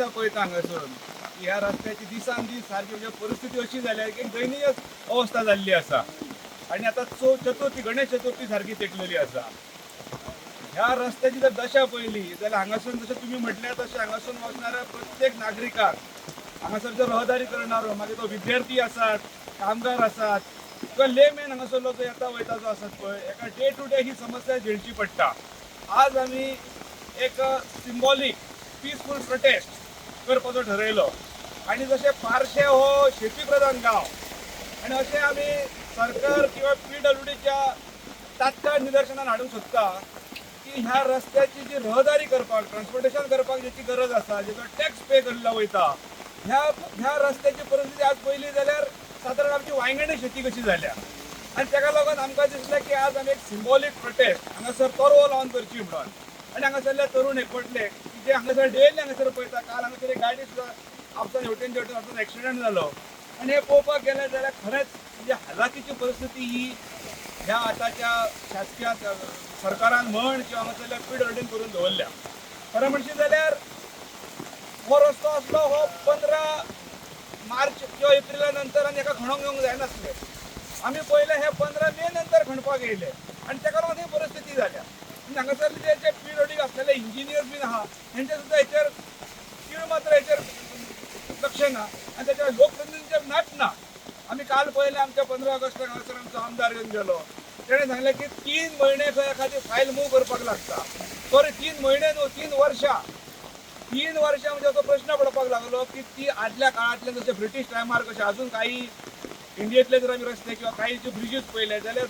दशा पळयता हांगासर ह्या रस्त्याची दिसान दीस सारकी म्हणजे परिस्थिती अशी जाल्या की दयनीय अवस्था जाल्ली आसा आणि आता चतुर्थी गणेश चतुर्थी सारखी तेकलेली आसा। ह्या रस्त्याची जर दशा पळयली जाल्यार हांगासून जशें तुमी म्हटलें तशें हांगासून वचणाऱ्या प्रत्येक नागरिकाक हांगासर जो रहदारी करणारो मागीर तो विद्यार्थी आसात कामगार आसात किंवा लेमॅन हांगासरलो जो येता वयता जो आसात पळय एका डे टू डे ही समस्या झेलची पडटा। आज आमी एक सिंबॉलीक पीसफूल प्रोटेस्ट करपाचो ठरयलो आणि जशें पार्शे हो शेती प्रधान गांव आणि अशें आमी सरकार किंवा PWDच्या तात्काळ निदर्शनान हाडूंक सोदता की ह्या रस्त्याची जी रहदारी करपाक ट्रान्सपोर्टेशन करपाक ज्याची गरज आसा जेचो टॅक्स पे केल्लो वयता ह्या रस्त्याची परिस्थिती आज पयली जाल्यार सादारण आमची वांयगणी शेती कशी जाल्या आणि ताका लागून आमकां दिसलें की आज आमी एक सिंबॉलीक प्रोटेस्ट हांगासर तरवो लावन करची म्हणून आणि हांगासरले तरुण एकवटले की जे हांगासर डेली हांगासर पळयता काल हांगासर एक गाडी सुद्दां आपसान हेवटेन हातून एक्सिडेंट जालो आणि हे पळोवपाक गेले जाल्यार खरेंच म्हणजे हालाकीची परिस्थिती ही ह्या आताच्या शासकीय सरकारान म्हण किंवा हांगासरल्या PWDन करून दवरल्या। खरें म्हणशी जाल्यार हो रस्तो आसलो हो 15 मार्च किंवा एप्रिला नंतर आनी एका खणोंक येवंक जायनासलें। आमी पयले हे 15 मे नंतर खणपाक येयले आणि ताका लागून ही परिस्थिती जाल्या। हांगासरले जे PWD आसलेले इंजिनियर्स बीन आहा हेंचे सुद्दां हेचेर तीळ मात्र हेचेर लक्ष ना आणि त्याच्या लोकप्रतिनिधींचेर नाच ना। आमी काल पयले आमच्या 15 ऑगस्टाक हांगासर आमचो आमदार येवन गेलो तेणें सांगलें की 3 म्हयने खंय एखादी फायल मूव करपाक लागता। सॉरी 3 म्हयने न्हू 3 वर्सां म्हणजे तो प्रश्न पडपाक लागलो की ती आदल्या काळांतले जशे ब्रिटीश टायमार कशे अजून काही इंडियेंतले जर आमी रस्ते किंवा काही जे ब्रिजीस पळयले जाल्यार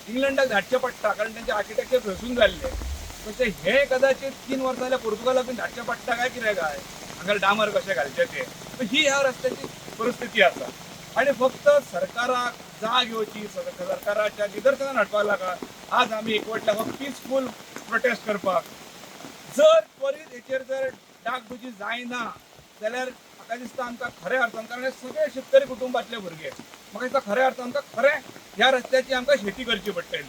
इंग्लंडाक धाडचे पडटा कारण तांचे आर्किटेक्चर थंयसून जाल्ले तशें हे कदाचित 3 वर्सां जाल्यार पोर्तुगालाक बीन धाडचे पडटा काय कितें काय हांगा डामर कशें घालचे ते ही ह्या रस्त्याची परिस्थिती आसा आणि फक्त सरकाराक जाग घेवची सरकाराच्या निदर्शनान हाडपाक लागला आज आमी एकवटल्या हो पीसफूल प्रोटेस्ट करपाक। जर त्वरीत हेचेर जर डागडुजी जायना जाल्यार म्हाका दिसता आमकां खऱ्या अर्थान कारण हे सगळे शेतकरी कुटुंबातले भुरगे म्हाका दिसता खऱ्या अर्थान आमकां खरें ह्या रस्त्याची आमकां शेती करची पडटली।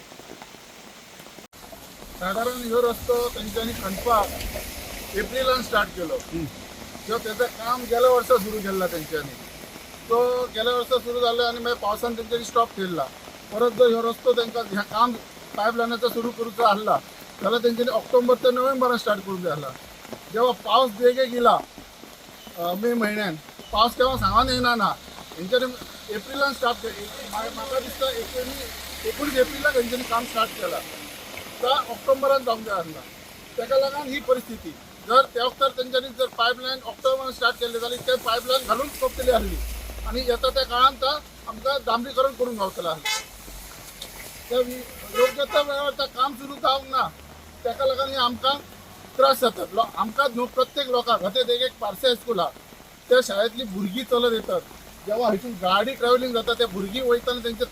साधारण ह्यो रस्तो तेंच्यांनी खणपाक एप्रिलान स्टार्ट केलो किंवा त्याचं काम गेल्या वर्सा सुरू केला तेंच्यांनी तो गेल्या वर्सा सुरू जालो आणि मागीर पावसान तेंच्यांनी स्टॉप केला परत जर ह्यो रस्तो तांकां ह्या काम पायपलायनाचो सुरू करूचो आसला जाल्यार तेंच्यांनी ऑक्टोबर ते नोव्हेंबरान स्टार्ट करूंक जाय आसला। जेव्हा पावस बेगीन गेला मे म्हयन्यान पावस केव्हा सांगून येयना ना तेंच्यांनी एप्रिलान स्टार्ट केलें म्हाका दिसता 19 एप्रिलाक तेंच्यांनी काम स्टार्ट केला तर ऑक्टोबरान जावंक जाय आसला ताका लागून ही परिस्थिती जर त्या वक्तार तेंच्यांनी जर पायपलायन ऑक्टोबरान स्टार्ट केले जाल्यार ते पायपलायन घालून सोंपतली आसली आणि येता त्या काळांत आमकां डांबरीकरण करून गावतलें आसलें त्या योग्य त्या वेळार काम सुरू जावंक ना ताका लागून ही आमकां त्रास जातात आमकां न्हू प्रत्येक लोकांक आतां एक पार्से हायस्कूल आहा त्या शाळेंतली भुरगीं चलत येतात जेव्हा हितून गाडी ट्रॅव्हलिंग जाता त्या भुरगीं वयताना तेंचे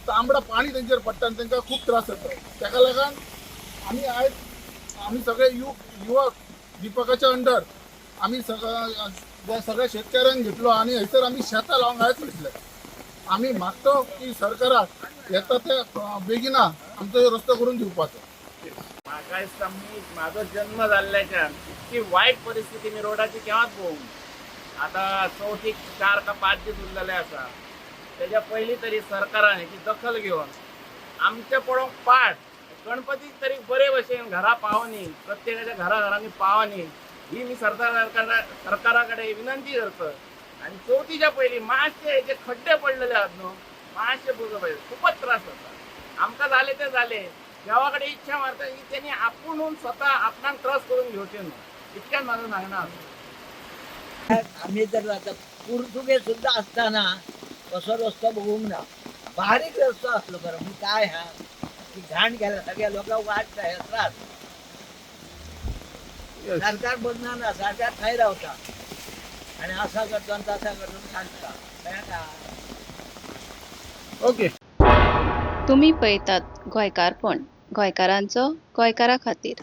तांबडा पाणी तेंचेर पडटा आनी तांकां खूब त्रास जाता ताका लागून आमी सगळे युवक दीपकाच्या अंडर आमी सगळ्या शेतकऱ्यांक घेतलो आणि हयसर आमी शेतां लावंक आयज वयतले। आमी मागतो की सरकाराक येता ते बेगिना आमचो ह्यो रस्तो करून दिवपाचो। म्हाका दिसता म्हाजो जन्म जाल्ल्याच्यान इतकी वायट परिस्थिती मी रोडाची केव्हाच पळोवंक आता चवथीक 4 का 5 दीस उरलेले आसा तेज्या पयलीं तरी सरकारान हेची दखल घेवन आमचे पळोवंक पाट गणपतीक तरी बरे भशेन घरा पावनी प्रत्येकाच्या घरांनी पावनी ही मी सरकारा कडेन विनंती करता आणि चवथीच्या पयलीं मातशे हेचे खड्डे पडलेले आहात न्हू मातशे बुजो पाहिजे खूपच त्रास जाता आमकां जाले ते जाले देवा कडेन इच्छा मारता की त्यांनी आपुणून स्वता आपणाक त्रास करून घेवचे न्हू इतक्यान म्हाजो सांगना आम्ही जर आता पुर्तुगेज सुद्धा असताना कसो रस्तो बघूंक ना बारीक रस्तो असलो बरं मग काय हा की घाण गेला सगळ्या लोकांक वाट काय त्रास सरकार बघणार ना सरकार थंय रावता आणि असा करतो आणि तसा करतो सांगता ओके तुम्ही पळयतात गोंयकारपण गोंयकारांचो गोंयकारा खातीर।